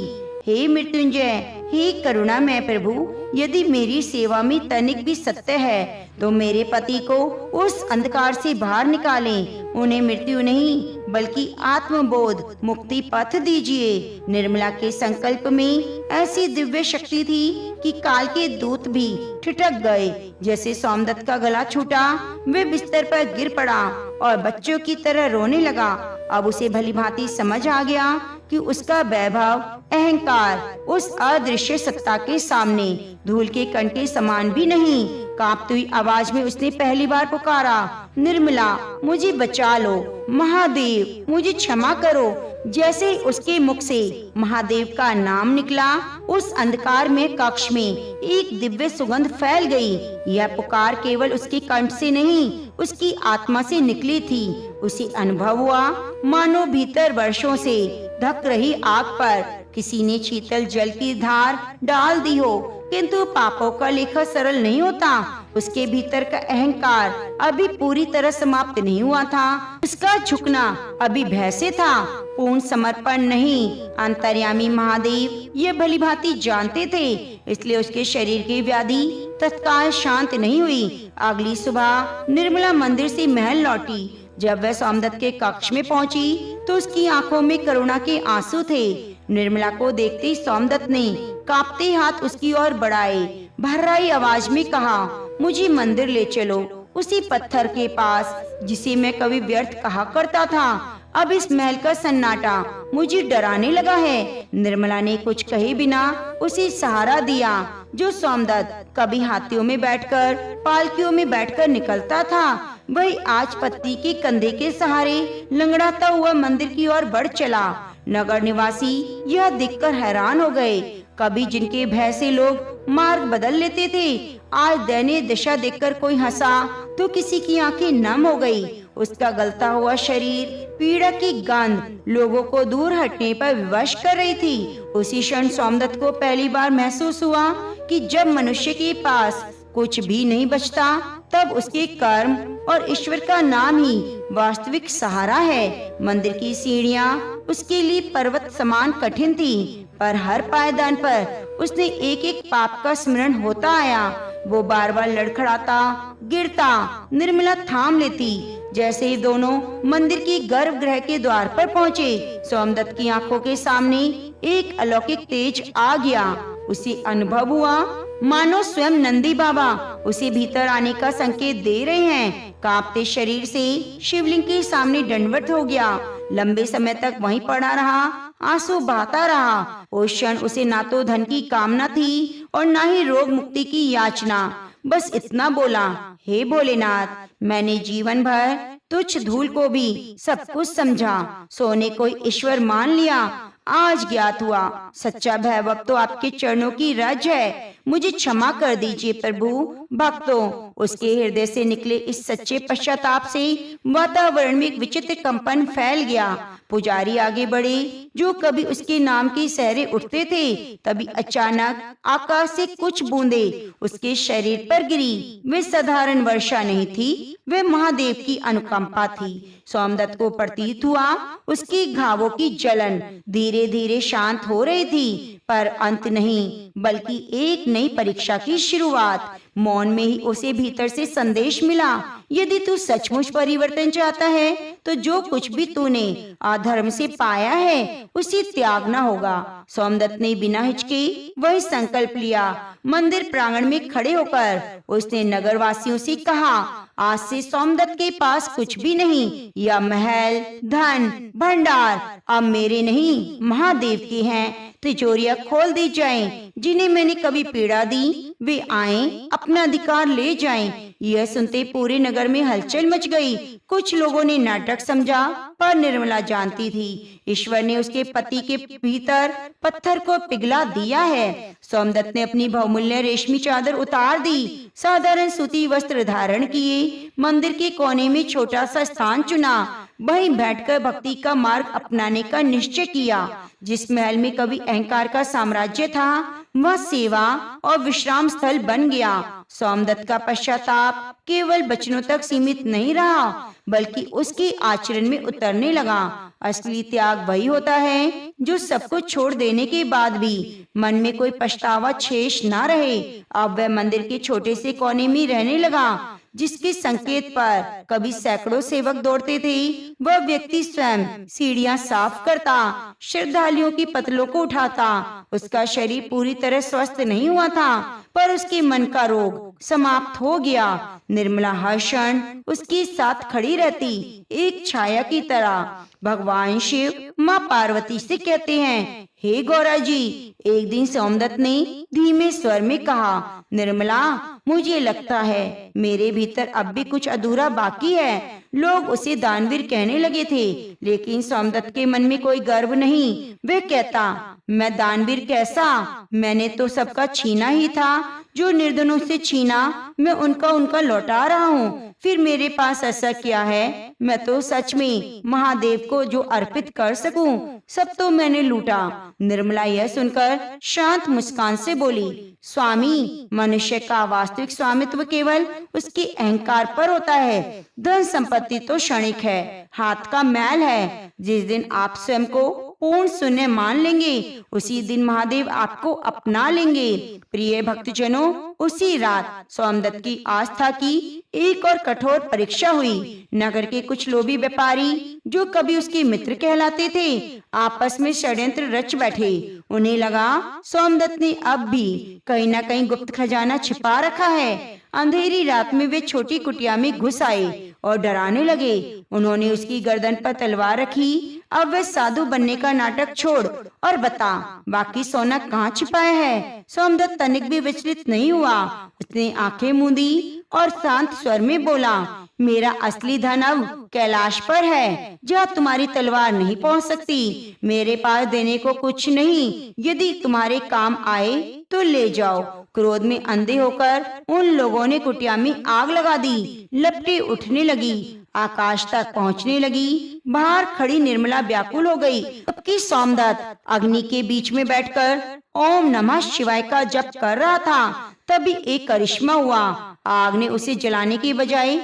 A: हे मृत्युंजय, हे करुणामय प्रभु, यदि मेरी सेवा में तनिक भी सत्य है तो मेरे पति को उस अंधकार से बाहर निकालें। उन्हें मृत्यु नहीं बल्कि आत्मबोध मुक्ति पथ दीजिए। निर्मला के संकल्प में ऐसी दिव्य शक्ति थी कि काल के दूत भी ठिठक गए। जैसे सोमदत्त का गला छूटा, वे बिस्तर पर गिर पड़ा और बच्चों की तरह रोने लगा। अब उसे भली भांति समझ आ गया कि उसका वैभव अहंकार उस अदृश्य सत्ता के सामने धूल के कण के समान भी नहीं। कांपती हुई आवाज में उसने पहली बार पुकारा, निर्मला मुझे बचा लो, महादेव मुझे क्षमा करो। जैसे ही उसके मुख से महादेव का नाम निकला, उस अंधकार में कक्ष में एक दिव्य सुगंध फैल गई। यह पुकार केवल उसके कंठ से नहीं, उसकी आत्मा से निकली थी। उसे अनुभव हुआ मानो भीतर वर्षों से धक रही आग पर किसी ने शीतल जल की धार डाल दी हो। किंतु पापों का लेखा सरल नहीं होता। उसके भीतर का अहंकार अभी पूरी तरह समाप्त नहीं हुआ था। उसका झुकना अभी भय से था, पूर्ण समर्पण नहीं। अंतर्यामी महादेव ये भली भांति जानते थे, इसलिए उसके शरीर की व्याधि तत्काल शांत नहीं हुई। अगली सुबह निर्मला मंदिर से महल लौटी। जब वह सोमदत्त के कक्ष में पहुंची तो उसकी आंखों में करुणा के आंसू थे। निर्मला को देखते ही सोमदत्त ने कांपते हाथ उसकी ओर बढ़ाए, भर्राई आवाज में कहा, मुझे मंदिर ले चलो, उसी पत्थर के पास जिसे मैं कभी व्यर्थ कहा करता था। अब इस महल का सन्नाटा मुझे डराने लगा है। निर्मला ने कुछ कहे बिना उसे सहारा दिया। जो सोमदत्त कभी हाथियों में बैठकर, पालकियों में बैठकर निकलता था, वही आज पत्नी के कंधे के सहारे लंगड़ाता हुआ मंदिर की ओर बढ़ चला। नगर निवासी यह देखकर हैरान हो गए। कभी जिनके भय से लोग मार्ग बदल लेते थे, आज दयनीय दशा देखकर कोई हंसा तो किसी की आंखें नम हो गई। उसका गलता हुआ शरीर, पीड़ा की गंध लोगों को दूर हटने पर विवश कर रही थी। उसी क्षण सोमदत्त को पहली बार महसूस हुआ कि जब मनुष्य के पास कुछ भी नहीं बचता, तब उसके कर्म और ईश्वर का नाम ही वास्तविक सहारा है। मंदिर की सीढ़ियाँ उसके लिए पर्वत समान कठिन थी, पर हर पायदान पर उसने एक एक पाप का स्मरण होता आया। वो बार बार लड़खड़ाता, गिरता, निर्मला थाम लेती। जैसे ही दोनों मंदिर की गर्भगृह के द्वार पर पहुँचे, सोमदत्त की आंखों के सामने एक अलौकिक तेज आ गया। उसे अनुभव हुआ मानो स्वयं नंदी बाबा उसे भीतर आने का संकेत दे रहे हैं। कांपते शरीर से शिवलिंग के सामने दंडवत हो गया। लंबे समय तक वहीं पड़ा रहा, आंसू बहाता रहा। उस क्षण उसे ना तो धन की कामना थी और ना ही रोग मुक्ति की याचना। बस इतना बोला, हे भोलेनाथ, मैंने जीवन भर तुच्छ धूल को भी सब कुछ समझा, सोने को ईश्वर मान लिया। आज ज्ञात हुआ सच्चा वैभव तो आपके चरणों की रज है। मुझे क्षमा कर दीजिए प्रभु। भक्तों, उसके हृदय से निकले इस सच्चे पश्चाताप से वातावरण में एक विचित्र कंपन फैल गया। पुजारी आगे बढ़े। जो कभी उसके नाम की सहरे उठते थे, तभी अचानक आकाश से कुछ बूंदे उसके शरीर पर गिरी। वे साधारण वर्षा नहीं थी, वे महादेव की अनुकंपा थी। सोमदत्त को प्रतीत हुआ उसके घावों की जलन धीरे धीरे शांत हो रही थी, पर अंत नहीं बल्कि एक नई परीक्षा की शुरुआत। मौन में ही उसे भीतर से संदेश मिला, यदि तू सचमुच परिवर्तन चाहता है तो जो कुछ भी तूने अधर्म से पाया है उसे त्यागना होगा। सोमदत्त ने बिना हिचके वही संकल्प लिया। मंदिर प्रांगण में खड़े होकर उसने नगर वासियों से कहा, आज से सोमदत्त के पास कुछ भी नहीं। यह महल, धन, भंडार अब मेरे नहीं महादेव के हैं। तिजोरियां खोल दी जाएं। जिन्हें मैंने कभी पीड़ा दी वे आएं, अपना अधिकार ले जाएं। यह सुनते पूरे नगर में हलचल मच गई। कुछ लोगों ने नाटक समझा, पर निर्मला जानती थी ईश्वर ने उसके पति के भीतर पत्थर को पिघला दिया है। सोमदत्त ने अपनी बहुमूल्य रेशमी चादर उतार दी, साधारण सूती वस्त्र धारण किए, मंदिर के कोने में छोटा सा स्थान चुना, वहीं बैठकर भक्ति का मार्ग अपनाने का निश्चय किया। जिस महल में कभी अहंकार का साम्राज्य था, वह सेवा और विश्राम स्थल बन गया। सोमदत्त का पश्चाताप केवल वचनों तक सीमित नहीं रहा, बल्कि उसके आचरण में उतरने लगा। असली त्याग वही होता है जो सब कुछ छोड़ देने के बाद भी मन में कोई पछतावा शेष ना रहे। अब वह मंदिर के छोटे से कोने में रहने लगा, जिसके संकेत पर कभी सैकड़ों सेवक दौड़ते थे। वह व्यक्ति स्वयं सीढ़ियां साफ करता, श्रद्धालुओं की पतलों को उठाता। उसका शरीर पूरी तरह स्वस्थ नहीं हुआ था, पर उसके मन का रोग समाप्त हो गया। निर्मला हर क्षण उसके साथ खड़ी रहती, एक छाया की तरह। भगवान शिव माँ पार्वती से कहते हैं, हे गौरा जी। एक दिन सोमदत्त ने धीमे स्वर में कहा, निर्मला, मुझे लगता है मेरे भीतर अब भी कुछ अधूरा बाकी है। लोग उसे दानवीर कहने लगे थे, लेकिन सोमदत्त के मन में कोई गर्व नहीं। वह कहता, मैं दानवीर कैसा? मैंने तो सबका छीना ही था। जो निर्धनों से छीना, मैं उनका लौटा रहा हूँ। फिर मेरे पास ऐसा क्या है? मैं तो सच में महादेव को जो अर्पित कर सकूं, सब तो मैंने लूटा। निर्मला यह सुनकर शांत मुस्कान से बोली, स्वामी, मनुष्य का वास्तविक स्वामित्व केवल उसके अहंकार पर होता है। धन संपत्ति तो क्षणिक है, हाथ का मैल है। जिस दिन आप स्वयं को पूर्ण शून्य मान लेंगे, उसी दिन महादेव आपको अपना लेंगे। प्रिय भक्तजनों, उसी रात सोमदत्त की आस्था की एक और कठोर परीक्षा हुई। नगर के कुछ लोभी व्यापारी, जो कभी उसके मित्र कहलाते थे, आपस में षड्यंत्र रच बैठे। उन्हें लगा सोमदत्त ने अब भी कहीं न कहीं गुप्त खजाना छिपा रखा है। अंधेरी रात में वे छोटी कुटिया में घुस आए और डराने लगे। उन्होंने उसकी गर्दन पर तलवार रखी। अब वह साधु बनने का नाटक छोड़ और बता, बाकी सोना कहाँ छिपाया है? सोमदत्त तनिक भी विचलित नहीं हुआ। उसने आंखें मूंदी और शांत स्वर में बोला, मेरा असली धन अब कैलाश पर है, जहाँ तुम्हारी तलवार नहीं पहुँच सकती। मेरे पास देने को कुछ नहीं, यदि तुम्हारे काम आए तो ले जाओ। क्रोध में अंधे होकर उन लोगों ने कुटिया में आग लगा दी। लपटें उठने लगी, आकाश तक पहुंचने लगी। बाहर खड़ी निर्मला व्याकुल हो गई। जबकि सोमदत्त अग्नि के बीच में बैठकर ओम नमः शिवाय का जप कर रहा था। तभी एक करिश्मा हुआ। आग ने उसे जलाने की बजाय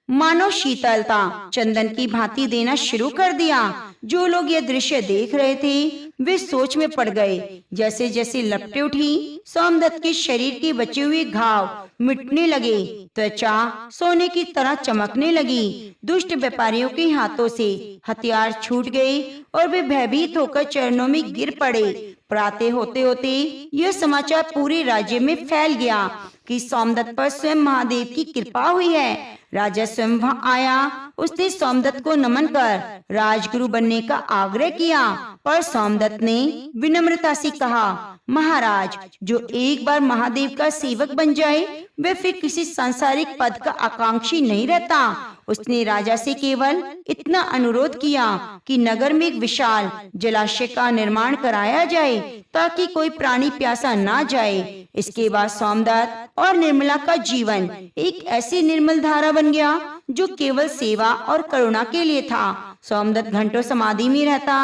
A: मानो शीतलता चंदन की भांति देना शुरू कर दिया। जो लोग यह दृश्य देख रहे थे, वे सोच में पड़ गए। जैसे जैसे लपटें उठी, सोमदत्त के शरीर के बचे हुए घाव मिटने लगे, त्वचा सोने की तरह चमकने लगी। दुष्ट व्यापारियों के हाथों से हथियार छूट गए और वे भयभीत होकर चरणों में गिर पड़े। प्रातः होते होते यह समाचार पूरे राज्य में फैल गया कि सोमदत्त पर स्वयं महादेव की कृपा हुई है। राजा स्वयं वहां आया। उसने सोमदत्त को नमन कर राजगुरु बनने का आग्रह किया, पर सोमदत्त ने विनम्रता से कहा, महाराज, जो एक बार महादेव का सेवक बन जाए, वह फिर किसी सांसारिक पद का आकांक्षी नहीं रहता। उसने राजा से केवल इतना अनुरोध किया कि नगर में एक विशाल जलाशय का निर्माण कराया जाए, ताकि कोई प्राणी प्यासा ना जाए। इसके बाद सोमदत्त और निर्मला का जीवन एक ऐसी निर्मल धारा बन गया जो केवल सेवा और करुणा के लिए था। सोमदत्त घंटों समाधि में रहता,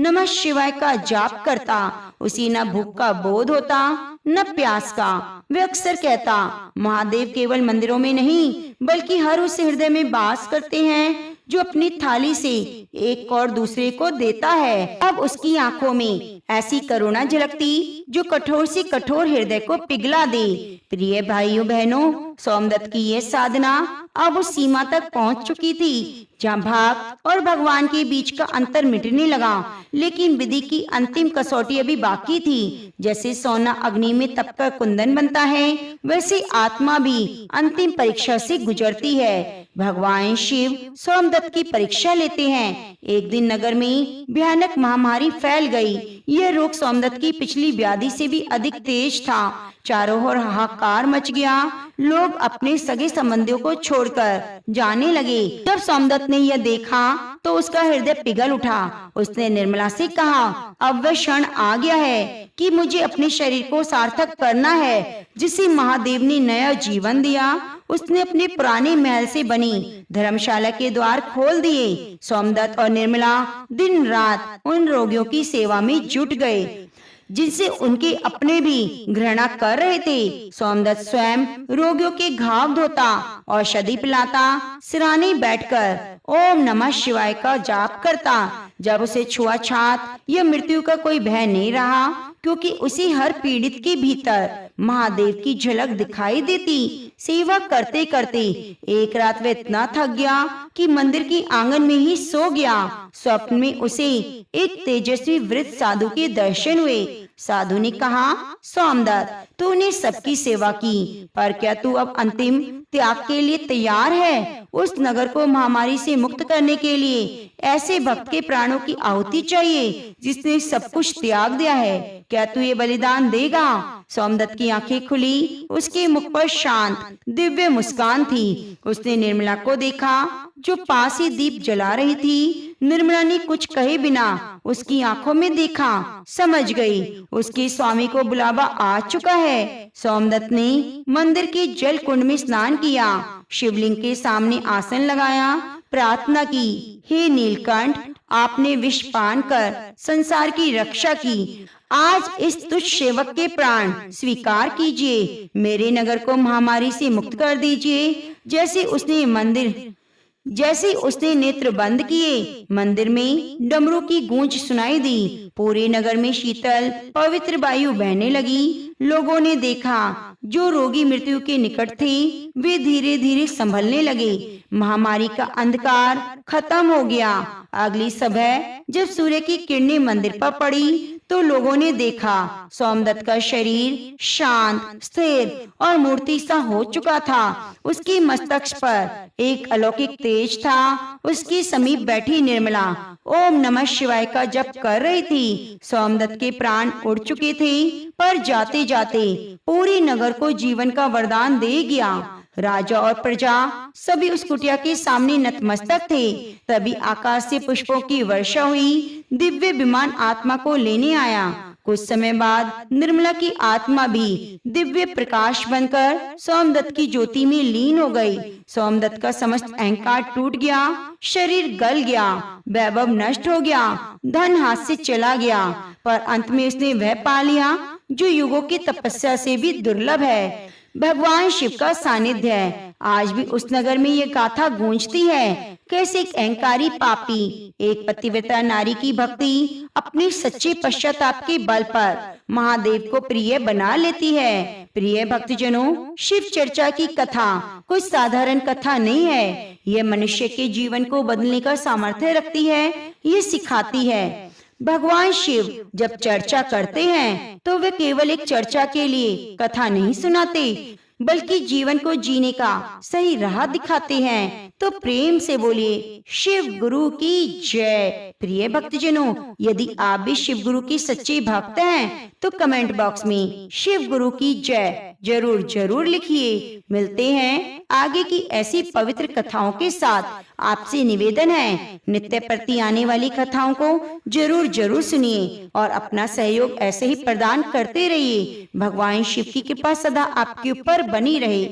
A: नमः शिवाय का जाप करता। उसे न भूख का बोध होता, न प्यास का। वे अक्सर कहता, महादेव केवल मंदिरों में नहीं, बल्कि हर उस हृदय में वास करते हैं जो अपनी थाली से एक और दूसरे को देता है। अब उसकी आंखों में ऐसी करुणा झलकती जो कठोर से कठोर हृदय को पिघला दे। प्रिय भाइयों बहनों, सोमदत्त की ये साधना अब उस सीमा तक पहुंच चुकी थी जहाँ भक्त और भगवान के बीच का अंतर मिटने लगा। लेकिन विधि की अंतिम कसौटी अभी बाकी थी। जैसे सोना अग्नि में तपकर कुंदन बनता है, वैसे आत्मा भी अंतिम परीक्षा से गुजरती है। भगवान शिव सोमदत्त की परीक्षा लेते हैं। एक दिन नगर में भयानक महामारी फैल गई। यह रोग सोमदत्त की पिछली व्याधि से भी अधिक तेज था। चारों ओर हाहाकार मच गया। लोग अपने सगे संबंधियों को छोड़कर जाने लगे। जब सोमदत्त ने यह देखा तो उसका हृदय पिघल उठा। उसने निर्मला से कहा, अब वह क्षण आ गया है कि मुझे अपने शरीर को सार्थक करना है, जिसे महादेव ने नया जीवन दिया। उसने अपने पुराने महल से बनी धर्मशाला के द्वार खोल दिए। सोमदत्त और निर्मला दिन रात उन रोगियों की सेवा में जुट गए। जिनसे उनके अपने भी घृणा कर रहे थे। सोमदत्त स्वयं रोगियों के घाव धोता, औषधि पिलाता, सिराने बैठकर ओम नमः शिवाय का जाप करता। जब उसे छुआछात या मृत्यु का कोई भय नहीं रहा, क्योंकि उसी हर पीड़ित के भीतर महादेव की झलक दिखाई देती। सेवा करते करते एक रात वह इतना थक गया कि मंदिर की आंगन में ही सो गया। स्वप्न में उसे एक तेजस्वी वृद्ध साधु के दर्शन हुए। साधु ने कहा, सोमदत्त, तूने सबकी सेवा की, पर क्या तू अब अंतिम त्याग के लिए तैयार है? उस नगर को महामारी से मुक्त करने के लिए ऐसे भक्त के प्राणों की आहुति चाहिए जिसने सब कुछ त्याग दिया है। क्या तू ये बलिदान देगा? सोमदत्त की आंखें खुली, उसके मुख पर शांत दिव्य मुस्कान थी। उसने निर्मला को देखा जो पास ही दीप जला रही थी। निर्मला ने कुछ कहे बिना उसकी आंखों में देखा, समझ गई उसके स्वामी को बुलावा आ चुका है। सोमदत्त ने मंदिर के जल कुंड में स्नान किया, शिवलिंग के सामने आसन लगाया, प्रार्थना की, हे नीलकंठ, आपने विष पान कर संसार की रक्षा की। आज इस तुच्छ सेवक के प्राण स्वीकार कीजिए, मेरे नगर को महामारी से मुक्त कर दीजिए। जैसे उसने नेत्र बंद किए, मंदिर में डमरू की गूंज सुनाई दी। पूरे नगर में शीतल पवित्र वायु बहने लगी। लोगों ने देखा जो रोगी मृत्यु के निकट थे वे धीरे धीरे संभलने लगे। महामारी का अंधकार खत्म हो गया। अगली सुबह जब सूर्य की किरणें मंदिर पर पड़ी तो लोगों ने देखा सोमदत्त का शरीर शांत, स्थिर और मूर्ति सा हो चुका था। उसके मस्तक पर एक अलौकिक तेज था। उसके समीप बैठी निर्मला ओम नमः शिवाय का जप कर रही थी। सोमदत्त के प्राण उड़ चुके थे, पर जाते जाते पूरे नगर को जीवन का वरदान दे गया। राजा और प्रजा सभी उस कुटिया के सामने नतमस्तक थे। तभी आकाश से पुष्पों की वर्षा हुई। दिव्य विमान आत्मा को लेने आया। कुछ समय बाद निर्मला की आत्मा भी दिव्य प्रकाश बनकर सोमदत्त की ज्योति में लीन हो गई। सोमदत्त का समस्त अहंकार टूट गया, शरीर गल गया, वैभव नष्ट हो गया, धन हाथ से चला गया, पर अंत में उसने वह पा लिया जो युगों की तपस्या से भी दुर्लभ है। भगवान शिव का सानिध्य है। आज भी उस नगर में ये गाथा गूंजती है। कैसे एक अहंकारी पापी एक पतिव्रता नारी की भक्ति अपने सच्चे पश्चाताप के बल पर महादेव को प्रिय बना लेती है। प्रिय भक्तजनों, शिव चर्चा की कथा कोई साधारण कथा नहीं है। यह मनुष्य के जीवन को बदलने का सामर्थ्य रखती है। ये सिखाती है भगवान शिव जब चर्चा करते हैं तो वे केवल एक चर्चा के लिए कथा नहीं सुनाते, बल्कि जीवन को जीने का सही राह दिखाते हैं। तो प्रेम से बोलिए शिव गुरु की जय। प्रिय भक्तजनों, यदि आप भी शिव गुरु की सच्चे भक्त हैं तो कमेंट बॉक्स में शिव गुरु की जय जरूर जरूर लिखिए। मिलते हैं आगे की ऐसी पवित्र कथाओं के साथ। आपसे निवेदन है नित्य प्रति आने वाली कथाओं को जरूर जरूर सुनिए और अपना सहयोग ऐसे ही प्रदान करते रहिए। भगवान शिव की कृपा सदा आपके ऊपर बनी रहे।